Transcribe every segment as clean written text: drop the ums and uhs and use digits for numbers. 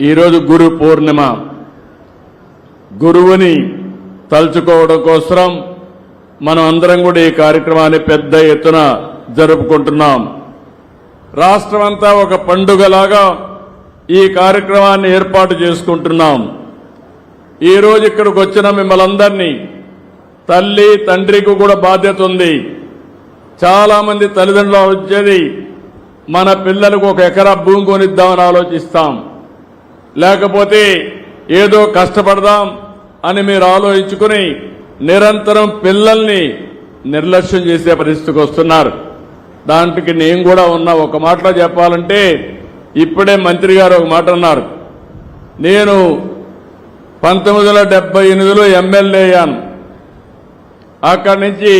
ఈరోజు గురు పూర్ణిమ. గురువుని తలుచుకోవడం కోసం మనం అందరం కూడా ఈ కార్యక్రమాన్ని పెద్ద ఎత్తున జరుపుకుంటున్నాం. రాష్ట్రమంతా ఒక పండుగలాగా ఈ కార్యక్రమాన్ని ఏర్పాటు చేసుకుంటున్నాం. ఈరోజు ఇక్కడికి వచ్చిన మిమ్మల్ని అందరినీ తల్లి తండ్రికి కూడా బాధ్యత ఉంది. చాలా మంది తల్లిదండ్రులు వచ్చేది మన పిల్లలకు 1 ఎకరా భూమి కొనిద్దామని ఆలోచిస్తాం, లేకపోతే ఏదో కష్టపడదాం అని మీరు ఆలోచించుకుని నిరంతరం పిల్లల్ని నిర్లక్ష్యం చేసే పరిస్థితికి వస్తున్నారు. దానికి నేను కూడా ఉన్నా. ఒక మాటలో చెప్పాలంటే ఇప్పుడే మంత్రి గారు ఒక మాట అన్నారు. నేను 1978లో ఎమ్మెల్యే అయ్యాను, అక్కడి నుంచి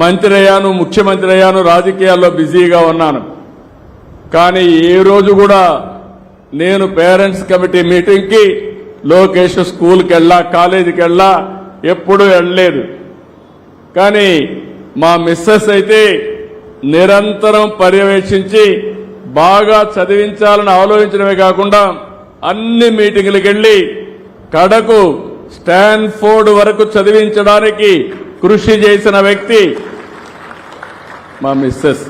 మంత్రి అయ్యాను, ముఖ్యమంత్రి అయ్యాను, రాజకీయాల్లో బిజీగా ఉన్నాను. కానీ ఏ రోజు కూడా నేను పేరెంట్స్ కమిటీ మీటింగ్కి లోకేష్ స్కూల్కి వెళ్ళా, కాలేజీకి వెళ్ళా, ఎప్పుడూ వెళ్ళలేదు. కానీ మా మిస్సెస్ అయితే నిరంతరం పర్యవేక్షించి బాగా చదివించాలని ఆలోచించడమే కాకుండా అన్ని మీటింగులకు వెళ్లి కడకు స్టాన్ఫోర్డ్ వరకు చదివించడానికి కృషి చేసిన వ్యక్తి మా మిస్సెస్.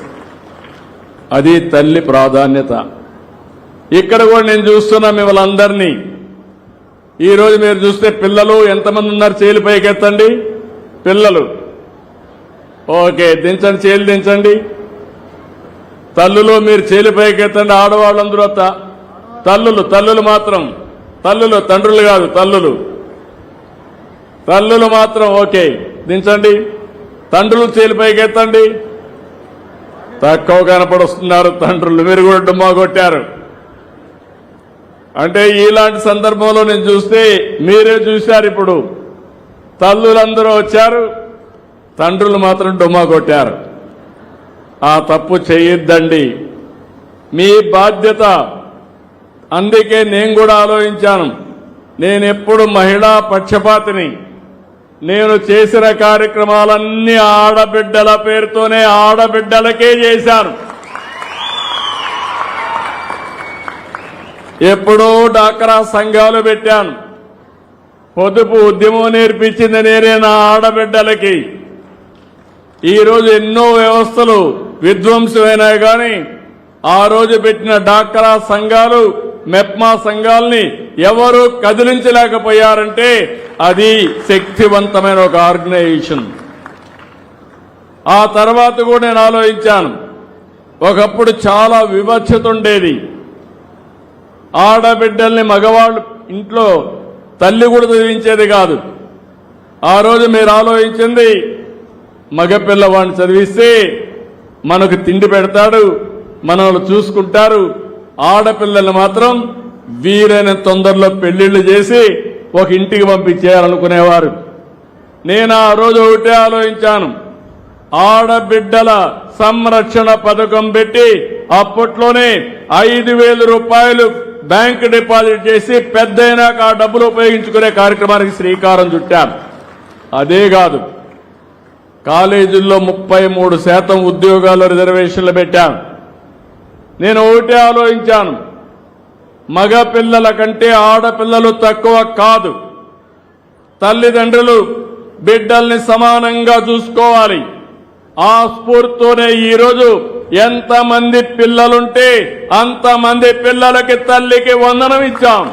అది తల్లి ప్రాధాన్యత. ఇక్కడ కూడా నేను చూస్తున్నా మిమ్మల్ని అందరినీ. ఈరోజు మీరు చూస్తే పిల్లలు ఎంతమంది ఉన్నారు? చేలు పైకెత్తండి. పిల్లలు ఓకే, దించండి, చేలు దించండి. తల్లులు మీరు చేలు పైకెత్తండి. ఆడవాళ్ళందరూ తల్లులు మాత్రం, తల్లులు, తండ్రులు కాదు, తల్లులు మాత్రం ఓకే, దించండి. తండ్రులు చేలు పైకెత్తండి. తక్కువ కనపడొస్తున్నారు తండ్రులు, మీరు కూడా డుమ్మా కొట్టారు. అంటే ఇలాంటి సందర్భంలో నేను చూస్తే మీరే చూశారు. ఇప్పుడు తల్లులందరూ వచ్చారు, తండ్రులు మాత్రం డుమ్మా కొట్టారు. ఆ తప్పు చేయొద్దండి, మీ బాధ్యత. అందుకే నేను కూడా ఆలోచించాను. నేనెప్పుడు మహిళా పక్షపాతిని. నేను చేసిన కార్యక్రమాలన్నీ ఆడబిడ్డల పేరుతోనే ఆడబిడ్డలకే చేశాను. ఎప్పుడో డాక్రా సంఘాలు పెట్టాను. పొదుపు ఉద్యమం నేర్పించింది నేనే నా ఆడబిడ్డలకి. ఈరోజు ఎన్నో వ్యవస్థలు విధ్వంసమైనాయి, కానీ ఆ రోజు పెట్టిన డాక్రా సంఘాలు, మెప్మా సంఘాలని ఎవరు కదిలించలేకపోయారంటే అది శక్తివంతమైన ఒక ఆర్గనైజేషన్. ఆ తర్వాత కూడా నేను ఆలోచించాను. ఒకప్పుడు చాలా వివక్షత ఉండేది. ఆడబిడ్డల్ని మగవాళ్ళు ఇంట్లో తల్లి కూడా చదివించేది కాదు. ఆ రోజు మీరు ఆలోచించింది, మగపిల్లవాడిని చదివిస్తే మనకు తిండి పెడతాడు, మనల్ని చూసుకుంటారు. ఆడపిల్లల్ని మాత్రం వీలైన తొందరలో పెళ్లిళ్లు చేసి ఒక ఇంటికి పంపించేయాలనుకునేవారు. నేను ఆ రోజు ఒకటే ఆలోచించాను. ఆడబిడ్డల సంరక్షణ పథకం పెట్టి అప్పట్లోనే 5,000 రూపాయలు బ్యాంకు డిపాజిట్ చేసి పెద్దయినాక ఆ డబ్బులు ఉపయోగించుకునే కార్యక్రమానికి శ్రీకారం చుట్టాను. అదే కాదు, కాలేజీల్లో 33% ఉద్యోగాల్లో రిజర్వేషన్లు పెట్టాను. నేను ఒకటే ఆలోచించాను, మగ పిల్లల కంటే ఆడపిల్లలు తక్కువ కాదు. తల్లిదండ్రులు బిడ్డల్ని సమానంగా చూసుకోవాలి. ఆ స్ఫూర్తితోనే ఈరోజు ఎంతమంది పిల్లలుంటే అంతమంది పిల్లలకి తల్లికి వందనం ఇచ్చాం.